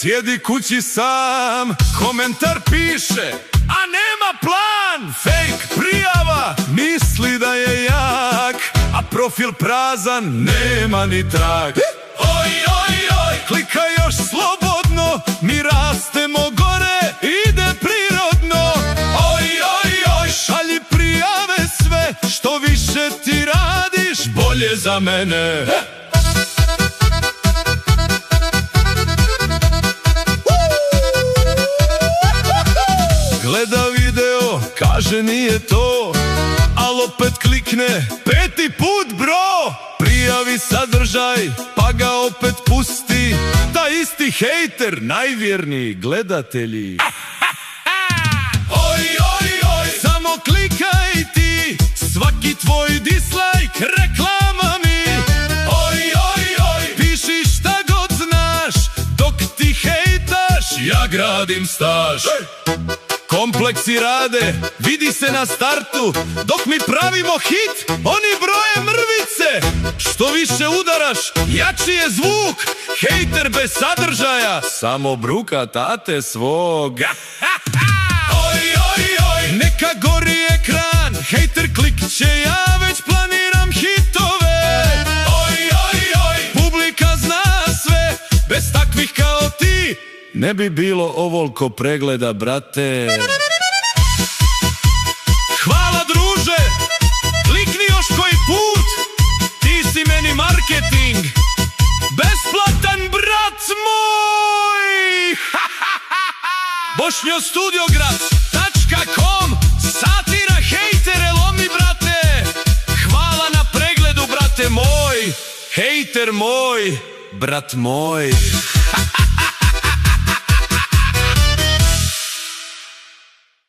sjedi kući sam, komentar piše, a nema plan. Fake prijava, misli da je jak, a profil prazan, nema ni trag. Oj, oj, oj, klikaj još slobodno, mi rastemo gore, ide prirodno. Oj, oj, oj, šalji prijave sve, što više ti radiš, bolje za mene. Gleda video, kaže nije to, al opet klikne, 5. put bro. Prijavi sadržaj, pa ga opet pusti, taj isti hejter, najvjerniji gledatelji. Oj, oj, oj, samo klikaj ti, svaki tvoj dislike, reklama mi. Oj, oj, oj, piši šta god znaš, dok ti hejtaš, ja gradim staž. Kompleksi rade, vidi se na startu, dok mi pravimo hit, oni broje mrvice. Što više udaraš, jači je zvuk, hejter bez sadržaja samo bruka tate svog. Oj, oj, oj, neka gori ekran, hejter klikće, ja već planiram hitove. Oj, oj, oj, publika zna sve, bez takvih kao ti ne bi bilo ovoliko pregleda, brate. Hvala druže, klikni još koji put, ti si meni marketing, besplatan brat moj. bošnjostudiograd.com, satira, hejtere, lomi brate. Hvala na pregledu brate moj, hejter moj, brat moj.